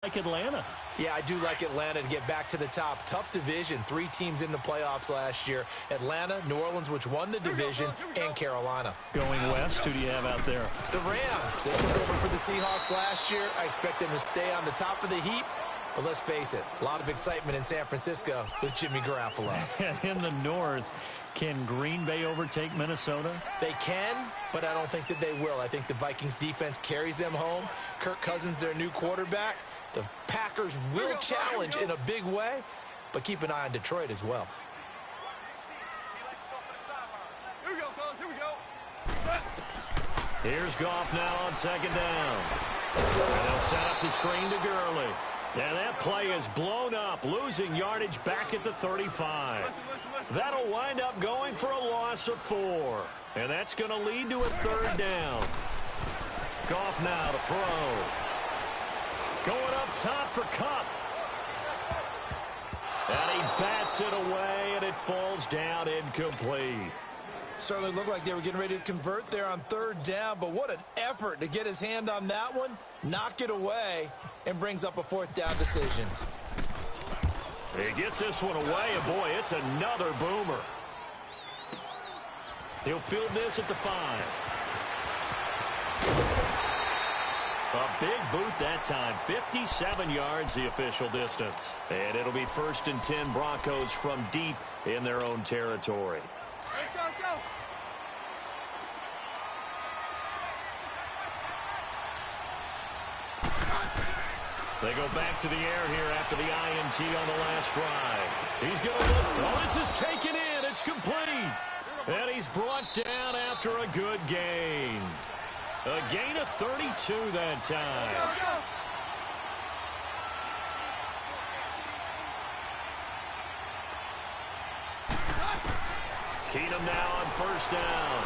like Atlanta. Yeah, I do like Atlanta to get back to the top. Tough division. 3 teams in the playoffs last year. Atlanta, New Orleans, which won the division, and Carolina. Going west, who do you have out there? The Rams. They took over for the Seahawks last year. I expect them to stay on the top of the heap. But let's face it, a lot of excitement in San Francisco with Jimmy Garoppolo. And in the north, can Green Bay overtake Minnesota? They can, but I don't think that they will. I think the Vikings defense carries them home. Kirk Cousins, their new quarterback. The Packers will challenge in a big way, but keep an eye on Detroit as well. Here we go, fellas. Here we go. Here's Goff now on second down. And they'll set up the screen to Gurley. And that play is blown up, losing yardage back at the 35. That'll wind up going for a loss of 4. And that's going to lead to a third down. Goff now to throw. Going up top for Kupp. And he bats it away, and it falls down incomplete. Certainly looked like they were getting ready to convert there on third down, but what an effort to get his hand on that one, knock it away, and brings up a fourth down decision. He gets this one away, and boy, it's another boomer. He'll field this at the 5. A big boot that time, 57 yards the official distance. And it'll be 1st and 10 Broncos from deep in their own territory. Let's go, go. They go back to the air here after the INT on the last drive. He's going to look. Oh, this is taken in. It's complete. And he's brought down after a good gain. A gain of 32 that time. Keenum now on first down.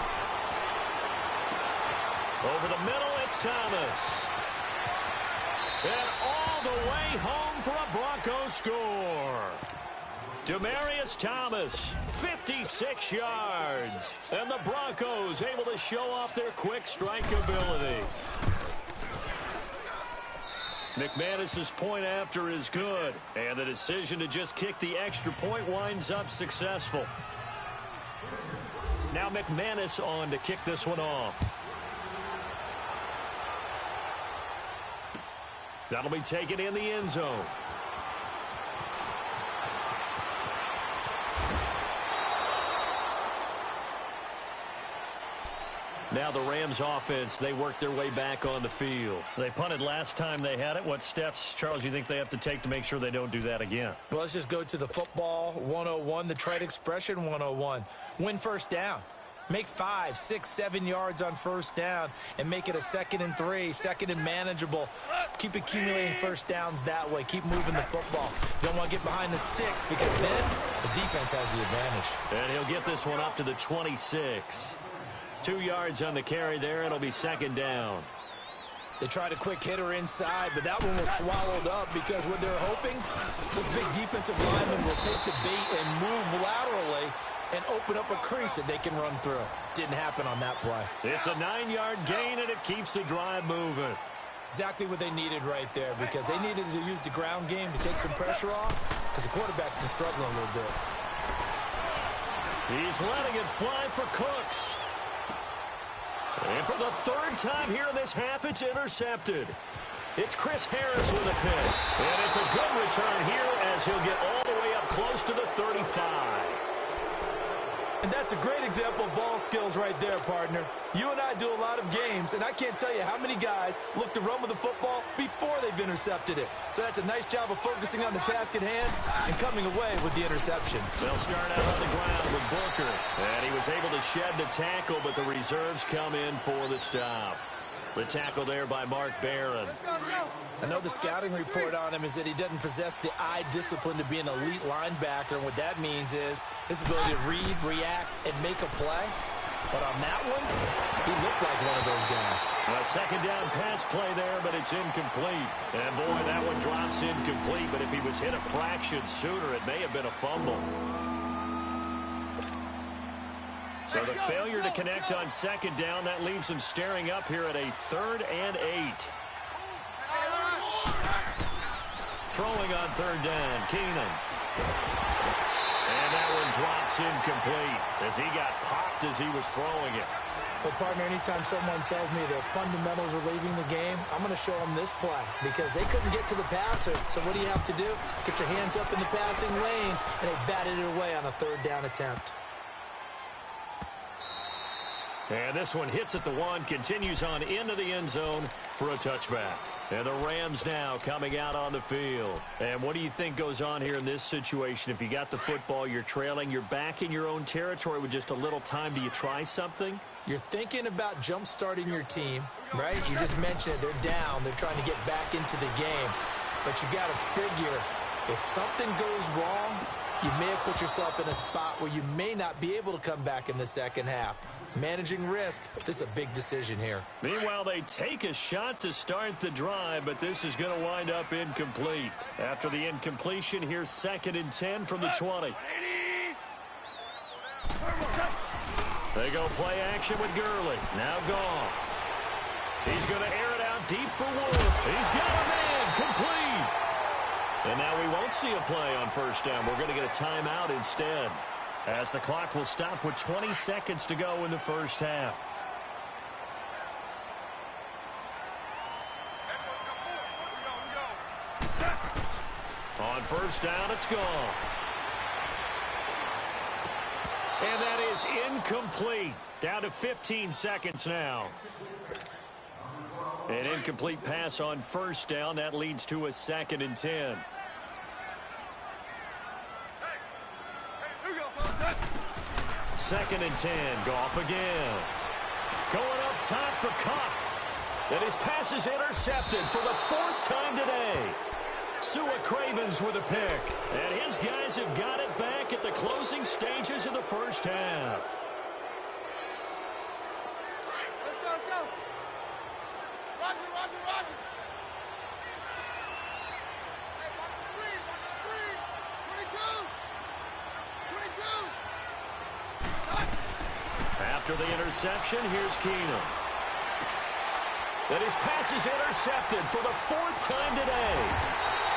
Over the middle, it's Thomas. And all the way home for a Broncos score. Demaryius Thomas, 56 yards. And the Broncos able to show off their quick strike ability. McManus's point after is good. And the decision to just kick the extra point winds up successful. Now McManus on to kick this one off. That'll be taken in the end zone. Now the Rams offense, they worked their way back on the field. They punted last time they had it. What steps, Charles, you think they have to take to make sure they don't do that again? Well, let's just go to the football 101, the trade expression 101. Win first down. Make 5, 6, 7 yards on first down and make it a 2nd and 3, 2nd and manageable. Keep accumulating first downs that way. Keep moving the football. You don't want to get behind the sticks because then the defense has the advantage. And he'll get this one up to the 26. 2 yards on the carry there. It'll be 2nd down. They tried a quick hitter inside, but that one was swallowed up because what they're hoping, this big defensive lineman will take the bait and move laterally and open up a crease that they can run through. Didn't happen on that play. It's a 9-yard gain, and it keeps the drive moving. Exactly what they needed right there because they needed to use the ground game to take some pressure off because the quarterback's been struggling a little bit. He's letting it fly for Cooks. And for the 3rd time here in this half, it's intercepted. It's Chris Harris with a pick. And it's a good return here as he'll get all the way up close to the 35. And that's a great example of ball skills right there, partner. You and I do a lot of games, and I can't tell you how many guys look to run with the football before they've intercepted it. So that's a nice job of focusing on the task at hand and coming away with the interception. They'll start out on the ground with Booker. And he was able to shed the tackle, but the reserves come in for the stop. The tackle there by Mark Barron. I know the scouting report on him is that he doesn't possess the eye discipline to be an elite linebacker. And what that means is his ability to read, react, and make a play. But on that one, he looked like one of those guys. A 2nd down pass play there, but it's incomplete. And boy, that one drops incomplete. But if he was hit a fraction sooner, it may have been a fumble. So the failure to connect on 2nd down, that leaves him staring up here at a 3rd and 8. Throwing on third down, Keenum. And that one drops incomplete as he got popped as he was throwing it. But, partner, anytime someone tells me the fundamentals are leaving the game, I'm going to show them this play because they couldn't get to the passer. So what do you have to do? Get your hands up in the passing lane, and they batted it away on a third down attempt. And this one hits at the 1, continues on into the end zone for a touchback. And the Rams now coming out on the field. And what do you think goes on here in this situation? If you got the football, you're trailing, you're back in your own territory with just a little time. Do you try something? You're thinking about jump-starting your team, right? You just mentioned it. They're down. They're trying to get back into the game. But you got to figure if something goes wrong, you may have put yourself in a spot where you may not be able to come back in the second half. Managing risk, this is a big decision here. Meanwhile, they take a shot to start the drive, but this is going to wind up incomplete. After the incompletion, here's 2nd and 10 from the 20. They go play action with Gurley. Now Goff. He's going to air it out deep for Wood. He's got a man complete. And now we won't see a play on first down. We're going to get a timeout instead, as the clock will stop with 20 seconds to go in the first half. On first down, it's gone. And that is incomplete. Down to 15 seconds now. An incomplete pass on first down. That leads to a 2nd and 10. 2nd and 10. Goff again. Going up top for Cup. And his pass is intercepted for the 4th time today. Sua Cravens with a pick. And his guys have got it back at the closing stages of the first half. Let's go. Roger. Hey, watch the screen. 22. After the interception, here's Keenum. And his pass is intercepted for the 4th time today.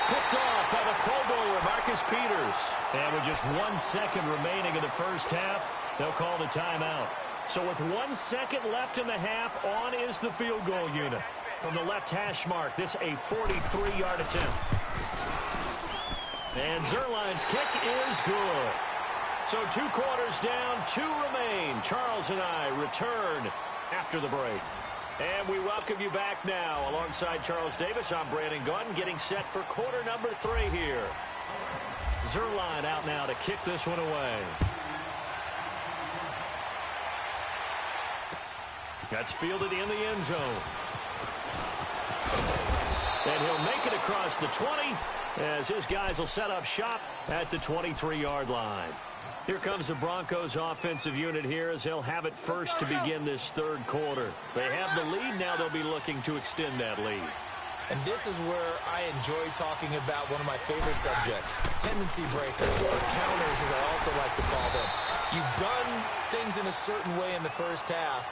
Picked off by the Pro Bowler, Marcus Peters. And with just 1 second remaining in the first half, they'll call the timeout. So with 1 second left in the half, on is the field goal unit. From the left hash mark, this a 43-yard attempt. And Zerline's kick is good. So 2 quarters down, 2 remain. Charles and I return after the break. And we welcome you back now. Alongside Charles Davis, I'm Brandon Gautin, getting set for quarter number 3 here. Zerline out now to kick this one away. That's fielded in the end zone. And he'll make it across the 20 as his guys will set up shop at the 23-yard line. Here comes the Broncos offensive unit here as they'll have it first to begin this 3rd quarter. They have the lead. Now they'll be looking to extend that lead. And this is where I enjoy talking about one of my favorite subjects, tendency breakers, or counters as I also like to call them. You've done things in a certain way in the first half,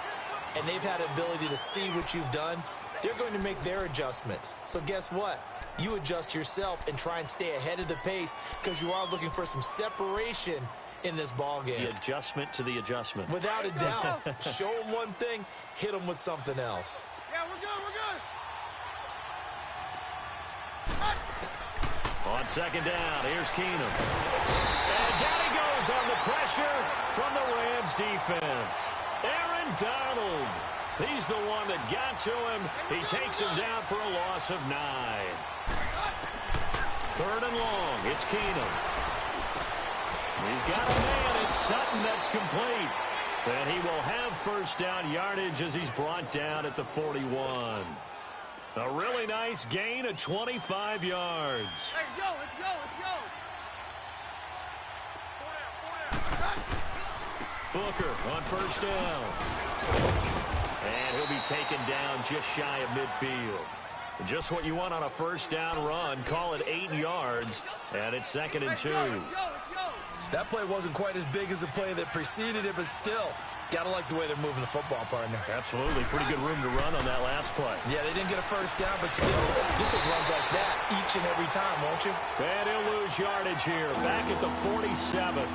and they've had the ability to see what you've done. They're going to make their adjustments. So guess what? You adjust yourself and try and stay ahead of the pace because you are looking for some separation in this ball game. The adjustment to the adjustment. Without a doubt. Show them one thing, hit them with something else. Yeah, we're good. On 2nd down, here's Keenum. And down he goes on the pressure from the Rams defense. Aaron Donald. He's the one that got to him. He takes him down for a loss of 9. 3rd and long. It's Keenum. He's got a man. It's Sutton that's complete. And he will have first down yardage as he's brought down at the 41. A really nice gain of 25 yards. Hey, let's go. Booker on first down. And he'll be taken down just shy of midfield. Just what you want on a first down run. Call it 8 yards. And it's 2nd and 2. That play wasn't quite as big as the play that preceded it, but still, got to like the way they're moving the football, partner. Absolutely. Pretty good room to run on that last play. Yeah, they didn't get a first down, but still, you'll take runs like that each and every time, won't you? And he'll lose yardage here. Back at the 47.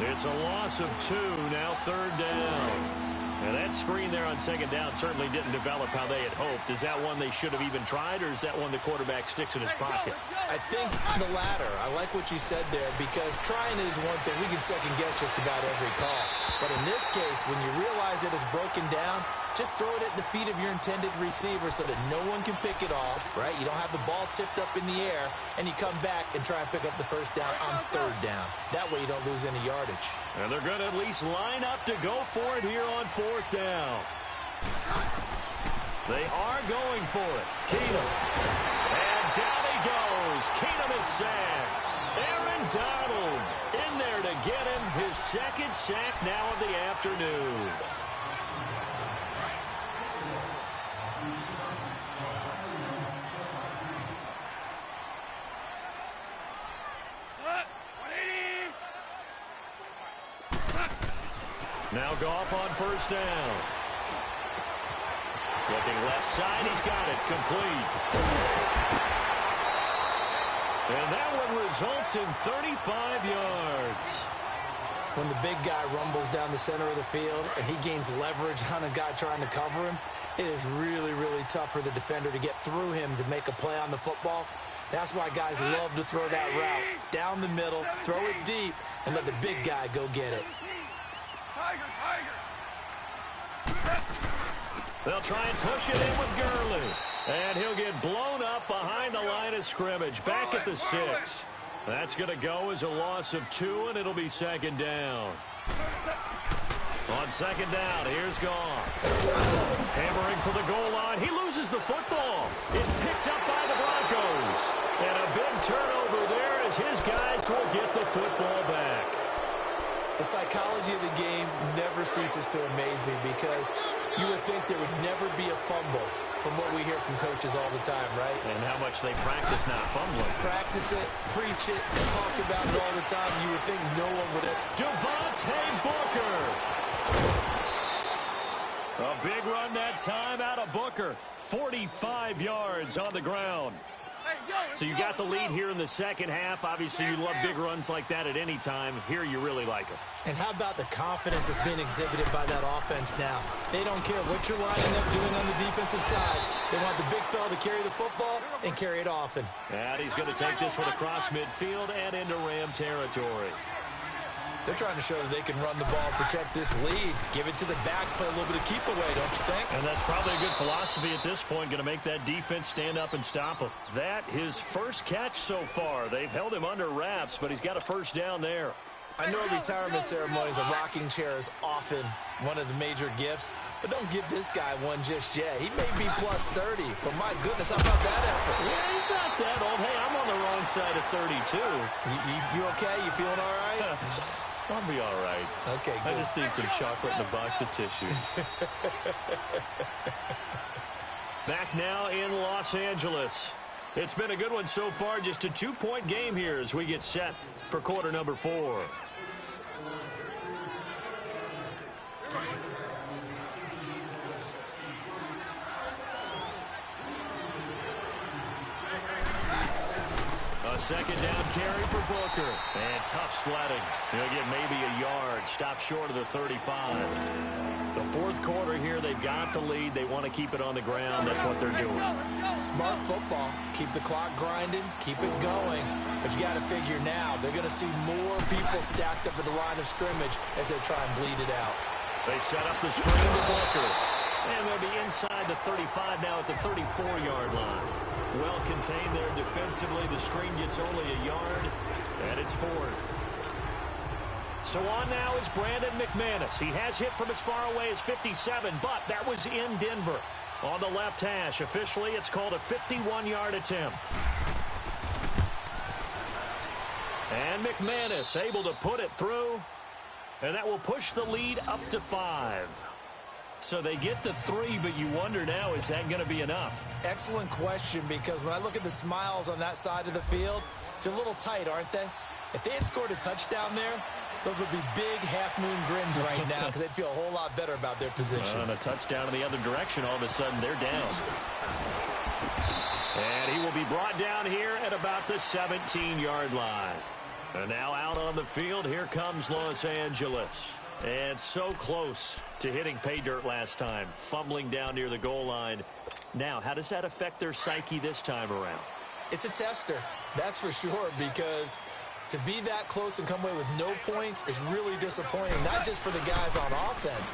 It's a loss of 2, now third down. And that screen there on second down certainly didn't develop how they had hoped. Is that one they should have even tried, or is that one the quarterback sticks in his pocket? I think the latter. I like what you said there, because trying it is one thing. We can second guess just about every call. But in this case, when you realize it is broken down, just throw it at the feet of your intended receiver so that no one can pick it off, right? You don't have the ball tipped up in the air, and you come back and try and pick up the first down on third down. That way you don't lose any yardage. And they're going to at least line up to go for it here on fourth down. They are going for it. Keenum. And down he goes. Keenum is sacked. Aaron Donald in there to get him his second sack now of the afternoon. Now Goff on first down. Looking left side, he's got it. Complete. And that one results in 35 yards. When the big guy rumbles down the center of the field and he gains leverage on a guy trying to cover him, it is really, really tough for the defender to get through him to make a play on the football. That's why guys love to throw that route. Down the middle, throw it deep, and let the big guy go get it. They'll try and push it in with Gurley. And he'll get blown up behind the line of scrimmage. Back at the 6. That's going to go as a loss of 2, and it'll be second down. On second down, here's Goff. Hammering for the goal line. He loses the football. It's picked up by the Broncos. And a big turnover there as his guys will get the football back. The psychology of the game never ceases to amaze me, because you would think there would never be a fumble from what we hear from coaches all the time, right? And how much they practice not fumbling. Practice it, preach it, talk about it all the time. You would think no one would ever. Devontae Booker. A big run that time out of Booker. 45 yards on the ground. So you got the lead here in the second half. Obviously, you love big runs like that at any time. Here, you really like them. And how about the confidence that's being exhibited by that offense now? They don't care what you're lining up doing on the defensive side. They want the big fella to carry the football and carry it often. And he's going to take this one across midfield and into Ram territory. They're trying to show that they can run the ball, protect this lead, give it to the backs, play a little bit of keep away, don't you think? And that's probably a good philosophy at this point, going to make that defense stand up and stop him. That, his first catch so far. They've held him under wraps, but he's got a first down there. I know retirement ceremonies, a rocking chair is often one of the major gifts, but don't give this guy one just yet. He may be plus 30, but my goodness, how about that effort? Yeah, he's not that old. Hey, I'm on the wrong side of 32. You okay? You feeling all right? I'll be all right. Okay, good. I just need some chocolate and a box of tissues. Back now in Los Angeles. It's been a good one so far. Just a 2-point game here as we get set for quarter number 4. Second down carry for Booker. And tough sledding. He'll get maybe a yard. Stop short of the 35. The fourth quarter here, they've got the lead. They want to keep it on the ground. That's what they're doing. Smart football. Keep the clock grinding. Keep it going. But you got to figure now, they're going to see more people stacked up at the line of scrimmage as they try and bleed it out. They set up the screen to Booker. And they'll be inside the 35 now at the 34-yard line. Well contained there defensively. The screen gets only a yard, and it's fourth. So on now is Brandon McManus. He has hit from as far away as 57, but that was in Denver. On the left hash, officially it's called a 51-yard attempt. And McManus able to put it through, and that will push the lead up to 5. So they get to 3, but you wonder now, is that going to be enough? Excellent question, because when I look at the smiles on that side of the field, they're a little tight, aren't they? If they had scored a touchdown there, Those would be big half-moon grins right now because they'd feel a whole lot better about their position. On a touchdown in the other direction, all of a sudden they're down. And he will be brought down here at about the 17-yard line. And now out on the field, here comes Los Angeles. And so close to hitting pay dirt last time, fumbling down near the goal line. Now, how does that affect their psyche this time around? It's a tester, that's for sure, because to be that close and come away with no points is really disappointing, not just for the guys on offense,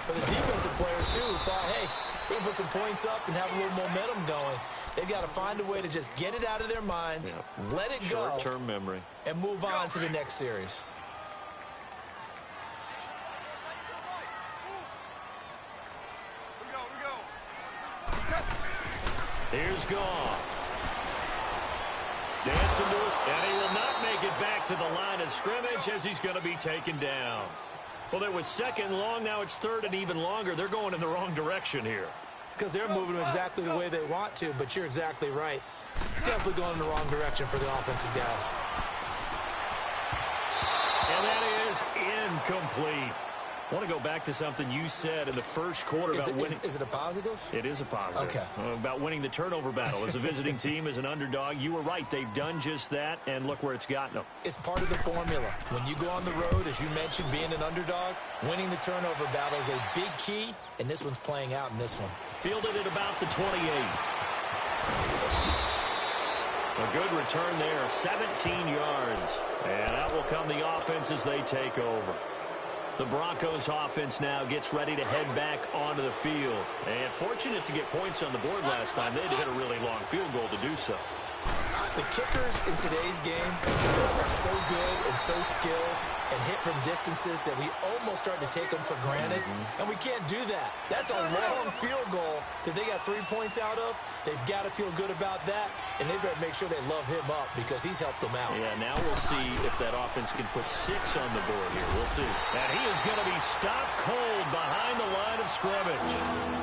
but the defensive players, too, who thought, hey, we're going to put some points up and have a little momentum going. They've got to find a way to just get it out of their minds, let it go, short-term memory, and move on to the next series. Here's Goff. Dancing to it, and he will not make it back to the line of scrimmage as he's going to be taken down. Well, it was second long. Now it's third and even longer. They're going in the wrong direction here. Because they're moving them exactly the way they want to, but you're exactly right. Definitely going in the wrong direction for the offensive guys. And that is incomplete. I want to go back to something you said in the first quarter about winning. Is it a positive? It is a positive. Okay. About winning the turnover battle. As a visiting team, as an underdog, you were right. They've done just that, and look where it's gotten them. It's part of the formula. When you go on the road, as you mentioned, being an underdog, winning the turnover battle is a big key, and this one's playing out in this one. Fielded at about the 28. A good return there, 17 yards. And out will come the offense as they take over. The Broncos offense now gets ready to head back onto the field. And fortunate to get points on the board last time. They had to hit a really long field goal to do so. The kickers in today's game are so good and so skilled and hit from distances that we almost start to take them for granted. And we can't do that. That's a long field goal that they got 3 points out of. They've got to feel good about that, and they better make sure they love him up because he's helped them out. Yeah, now we'll see if that offense can put 6 on the board here. We'll see. And he is going to be stopped cold behind the line of scrimmage.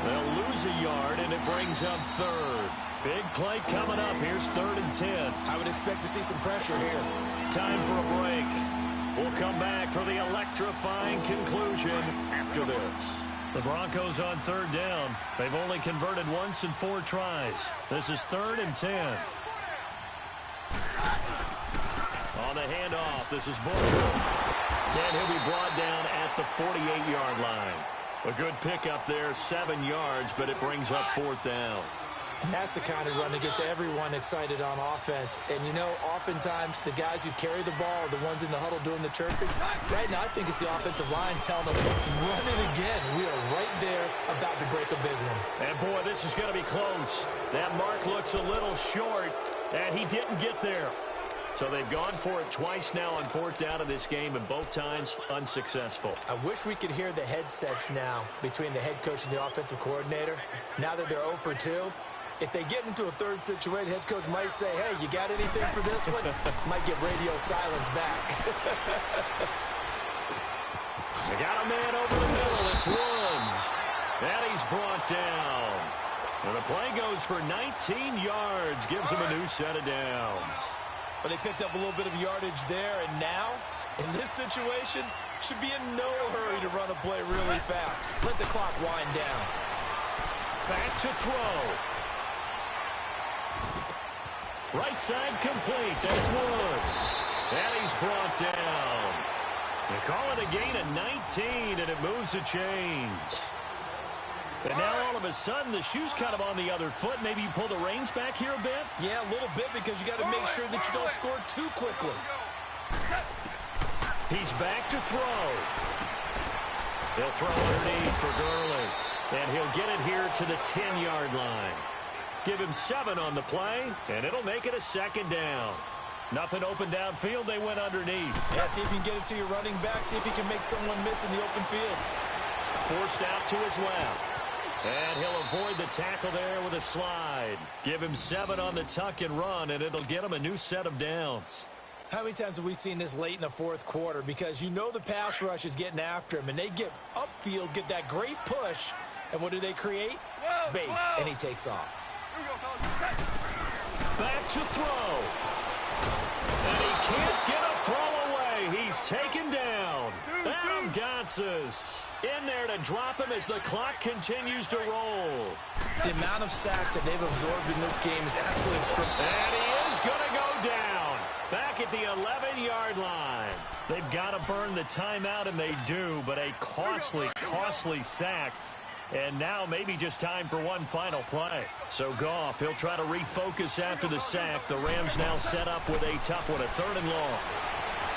They'll lose a yard, and it brings up third. Big play coming up. Here's 3rd and 10. I would expect to see some pressure here. Time for a break. We'll come back for the electrifying conclusion after this. The Broncos on 3rd down. They've only converted once in 4 tries. This is 3rd and 10. On the handoff, this is Bull. And he'll be brought down at the 48-yard line. A good pickup there, 7 yards, but it brings up 4th down. And that's the kind of run that gets everyone excited on offense. And, you know, oftentimes the guys who carry the ball are the ones in the huddle doing the chirping. Right now, I think it's the offensive line telling them, run it again. We are right there about to break a big one. And, boy, this is going to be close. That mark looks a little short, and he didn't get there. So they've gone for it twice now on 4th down in this game, and both times unsuccessful. I wish we could hear the headsets now between the head coach and the offensive coordinator. Now that they're 0 for 2. If they get into a third situation, head coach might say, hey, you got anything for this one? Might get radio silence back. They got a man over the middle. It's Woods. And he's brought down. And the play goes for 19 yards. Gives him a new set of downs. But they picked up a little bit of yardage there. And now, in this situation, should be in no hurry to run a play really fast. Let the clock wind down. Back to throw. Right side complete. That's Woods. And he's brought down. They call it a gain of 19, and it moves the chains. And now all of a sudden, the shoe's kind of on the other foot. Maybe you pull the reins back here a bit? Yeah, a little bit because you got to make sure that you don't score too quickly. He's back to throw. He'll throw underneath for Gurley. And he'll get it here to the 10-yard line. Give him 7 on the play, and it'll make it a 2nd down. Nothing open downfield. They went underneath. Yeah, see if you can get it to your running back. See if you can make someone miss in the open field. Forced out to his left. And he'll avoid the tackle there with a slide. Give him 7 on the tuck and run, and it'll get him a new set of downs. How many times have we seen this late in the 4th quarter? Because you know the pass rush is getting after him, and they get upfield, get that great push, and what do they create? Space, and he takes off. Back to throw. And he can't get a throw away. He's taken down. passes. In there to drop him as the clock continues to roll. The amount of sacks that they've absorbed in this game is absolutely extraordinary. And he is going to go down. Back at the 11-yard line. They've got to burn the timeout, and they do, but a costly, costly sack. And now maybe just time for one final play. So Goff, he'll try to refocus after the sack. The Rams now set up with a tough one, a 3rd and long.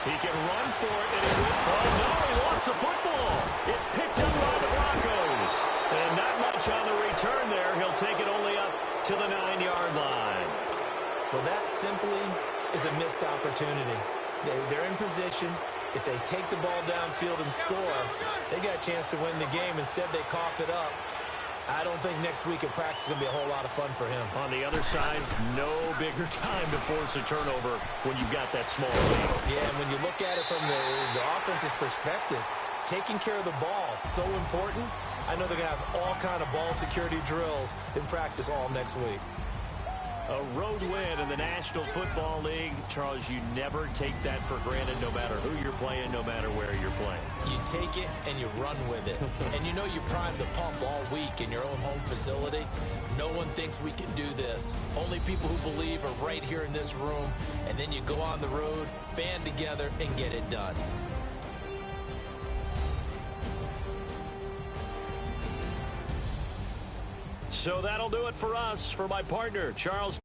He can run for it, and he will. Oh, no, he lost the football. It's picked up by the Broncos. And not much on the return there. He'll take it only up to the 9-yard line. Well, that simply is a missed opportunity. They're in position. If they take the ball downfield and score, they got a chance to win the game. Instead, they cough it up. I don't think next week in practice is going to be a whole lot of fun for him. On the other side, no bigger time to force a turnover when you've got that small lead. Yeah, and when you look at it from the offense's perspective, taking care of the ball is so important. I know they're going to have all kind of ball security drills in practice all next week. A road win in the National Football League. Charles, you never take that for granted no matter who you're playing, no matter where you're playing. You take it and you run with it. And you know you primed the pump all week in your own home facility. No one thinks we can do this. Only people who believe are right here in this room. And then you go on the road, band together, and get it done. So that'll do it for us. For my partner, Charles